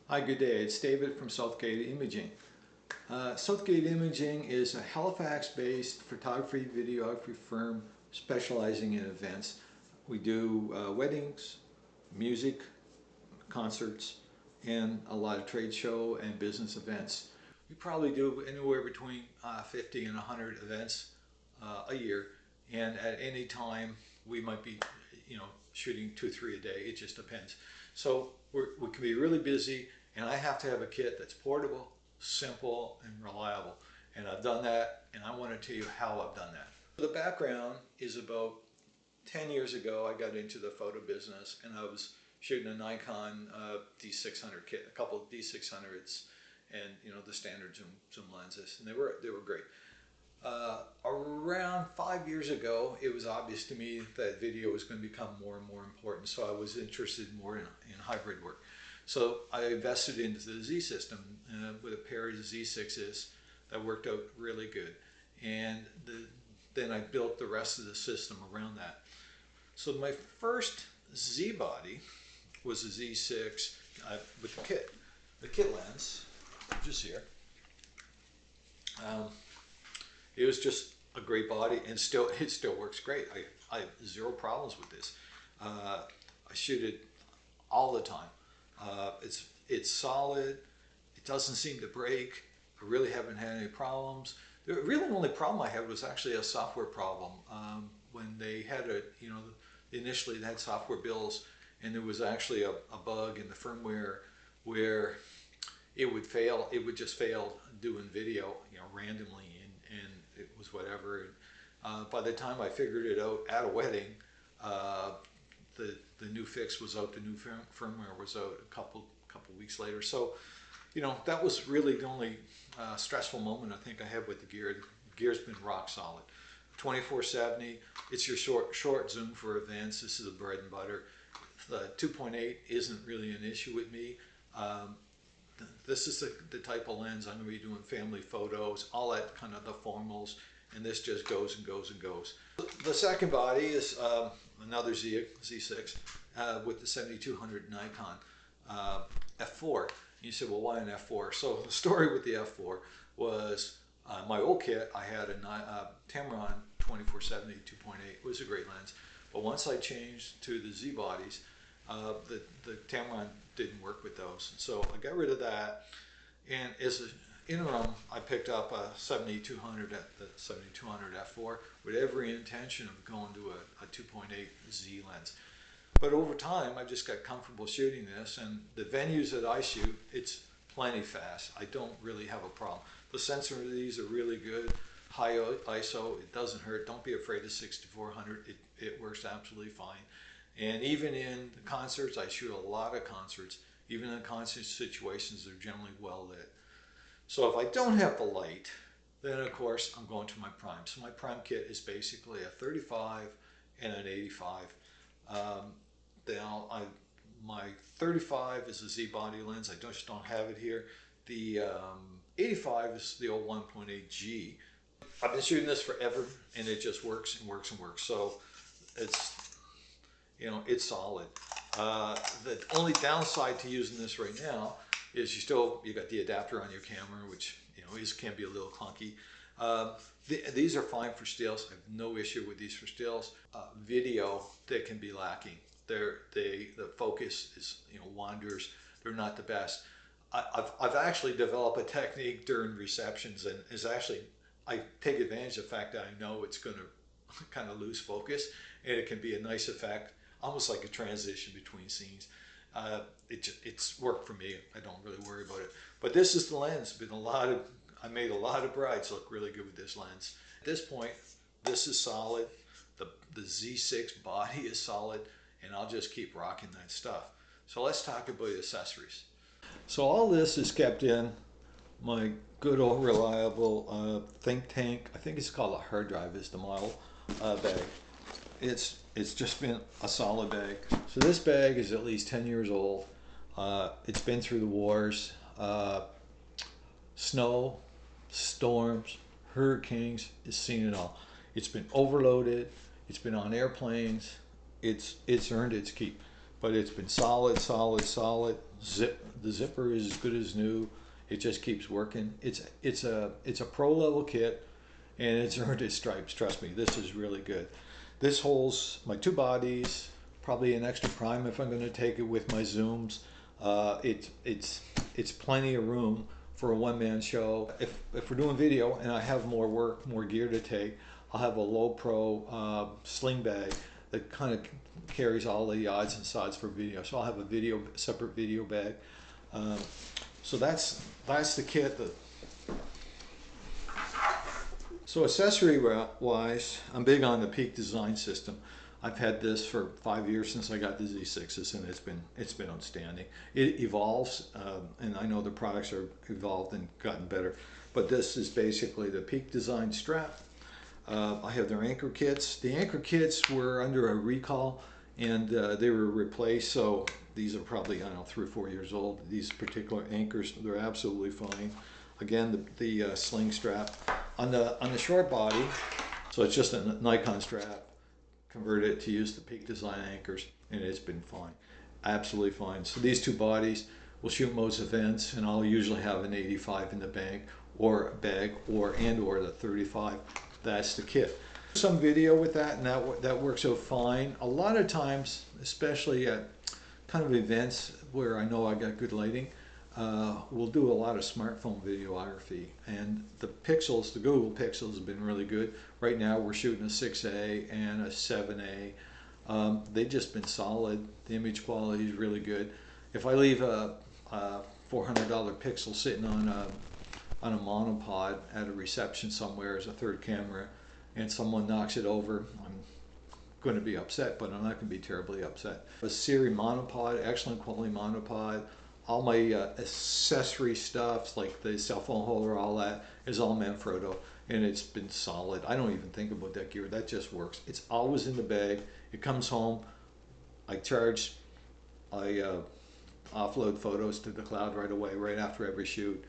Hi, good day. It's David from Southgate Imaging. Southgate Imaging is a Halifax-based photography videography firm specializing in events. We do weddings, music, concerts, and a lot of trade show and business events. We probably do anywhere between 50 and 100 events a year, and at any time we might be, shooting 2, 3 a day. It just depends. So we can be really busy, and I have to have a kit that's portable, simple, and reliable. And I've done that, and I want to tell you how I've done that. The background is about 10 years ago, I got into the photo business, and I was shooting a Nikon D600 kit, a couple of D600s, and the standard zoom lenses, and they were great. Around 5 years ago, it was obvious to me that video was going to become more and more important, so I was interested more in hybrid work. So I invested into the Z system with a pair of Z6s that worked out really good, and then I built the rest of the system around that. So my first Z body was a Z6 with the kit lens, which is here. It was just a great body, and it still works great. I have zero problems with this. I shoot it all the time. It's solid. It doesn't seem to break. I really haven't had any problems. The really only problem I had was actually a software problem. When they had initially they had software bills, and there was actually a bug in the firmware where it would fail. It would just fail doing video, randomly, and it was whatever. By the time I figured it out at a wedding, the new fix was out. The new firmware was out a couple weeks later. So, that was really the only stressful moment I think I had with the gear. The gear's been rock solid. 24-70. It's your short zoom for events. This is the bread and butter. The 2.8 isn't really an issue with me. This is the type of lens I'm going to be doing family photos, all that kind of the formals, and this just goes and goes and goes. The second body is another Z6 with the 7200 Nikon f4. You said, well, why an f4? So the story with the f4 was my old kit. I had a Tamron 24-70 2.8. It was a great lens, but once I changed to the Z bodies, the Tamron didn't work with those, so I got rid of that. And as an interim, I picked up a 7200 at the 7200 f4 with every intention of going to a 2.8 Z lens. But over time, I just got comfortable shooting this, and the venues that I shoot, it's plenty fast. I don't really have a problem. The sensor of these are really good. High ISO, it doesn't hurt. Don't be afraid of 6400. It works absolutely fine. And even in the concerts, I shoot a lot of concerts. Even in concert situations, they're generally well lit. So if I don't have the light, then of course I'm going to my prime. So my prime kit is basically a 35 and an 85. My 35 is a Z body lens. I just don't have it here. The 85 is the old 1.8G. I've been shooting this forever, and it just works and works and works. So it's solid. The only downside to using this right now is you got the adapter on your camera, which can be a little clunky. These are fine for stills. I have no issue with these for stills. Video, they can be lacking. The focus is wanders. They're not the best. I've actually developed a technique during receptions, and I take advantage of the fact that I know it's going to kind of lose focus, and it can be a nice effect, almost like a transition between scenes. It's worked for me. I don't really worry about it. But this is the lens. I made a lot of brides look really good with this lens. At this point, this is solid. The Z6 body is solid, and I'll just keep rocking that stuff. So let's talk about accessories. So all this is kept in my good old reliable Think Tank. I think it's called a hard drive is the model bag. It's just been a solid bag. So this bag is at least 10 years old. It's been through the wars, snow, storms, hurricanes. It's seen it all. It's been overloaded. It's been on airplanes. It's earned its keep. but it's been solid, solid, solid. The zipper is as good as new. It just keeps working. It's a pro level kit, and it's earned its stripes. Trust me, this is really good. This holds my two bodies, probably an extra prime if I'm going to take it with my zooms. It's plenty of room for a one-man show. If we're doing video and I have more work, more gear to take, I'll have a low pro sling bag that kind of carries all the odds and sods for video. So I'll have a separate video bag. So that's the kit. So accessory wise, I'm big on the Peak design system. I've had this for 5 years since I got the Z6s, and it's been outstanding. It evolves, and I know the products are evolved and gotten better, but this is basically the Peak design strap. I have their anchor kits. The anchor kits were under a recall, and they were replaced. So these are probably, I don't know, 3 or 4 years old. These particular anchors, they're absolutely fine. Again, the sling strap on the short body. So it's just a Nikon strap. Converted it to use the Peak design anchors, and it's been fine, absolutely fine. So these two bodies will shoot most events, and I'll usually have an 85 in the bag or the 35. That's the kit. Some video with that, and that works out fine. A lot of times, especially at kind of events where I know I got good lighting, we'll do a lot of smartphone videography, and the pixels, the Google Pixels, have been really good. Right now we're shooting a 6A and a 7A. They've just been solid. The image quality is really good. If I leave a $400 pixel sitting on a monopod at a reception somewhere as a third camera, and someone knocks it over, I'm going to be upset, but I'm not going to be terribly upset. A Siri monopod, excellent quality monopod. All my accessory stuff, like the cell phone holder, all that is all Manfrotto, and it's been solid. I don't even think about that gear. That just works. It's always in the bag. It comes home. I charge. I offload photos to the cloud right away, right after every shoot,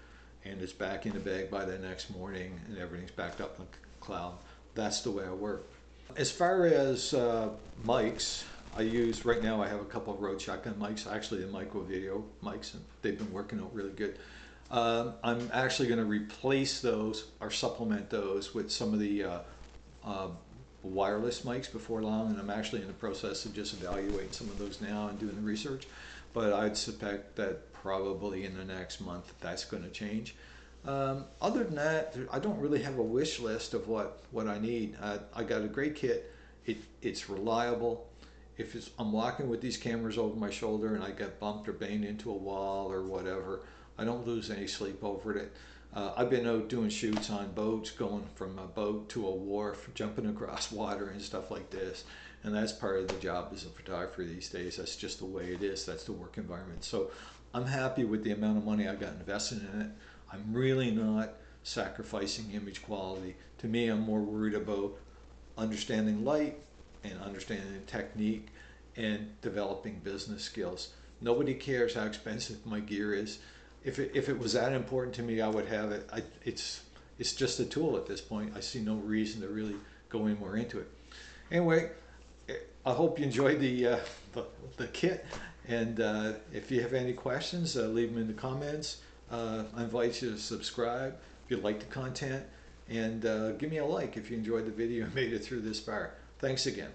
and it's back in the bag by the next morning, and everything's backed up in the cloud. That's the way I work. As far as mics, I use, right now I have a couple of Rode shotgun mics, actually the micro video mics, and they've been working out really good. I'm actually going to replace those or supplement those with some of the wireless mics before long, and I'm actually in the process of just evaluating some of those now and doing the research. But I'd suspect that probably in the next month that's going to change. Other than that, I don't really have a wish list of what I need. I got a great kit. It's reliable. If I'm walking with these cameras over my shoulder and I get bumped or banged into a wall or whatever, I don't lose any sleep over it. I've been out doing shoots on boats, going from a boat to a wharf, jumping across water and stuff like this. And that's part of the job as a photographer these days. That's just the way it is. That's the work environment. So I'm happy with the amount of money I got invested in it. I'm really not sacrificing image quality. To me, I'm more worried about understanding light and understanding technique and developing business skills. Nobody cares how expensive my gear is. If it was that important to me, I would have it. It's just a tool at this point. I see no reason to really go any more into it. Anyway, I hope you enjoyed the kit, and if you have any questions, leave them in the comments. I invite you to subscribe if you like the content, and give me a like if you enjoyed the video and made it through this far. Thanks again.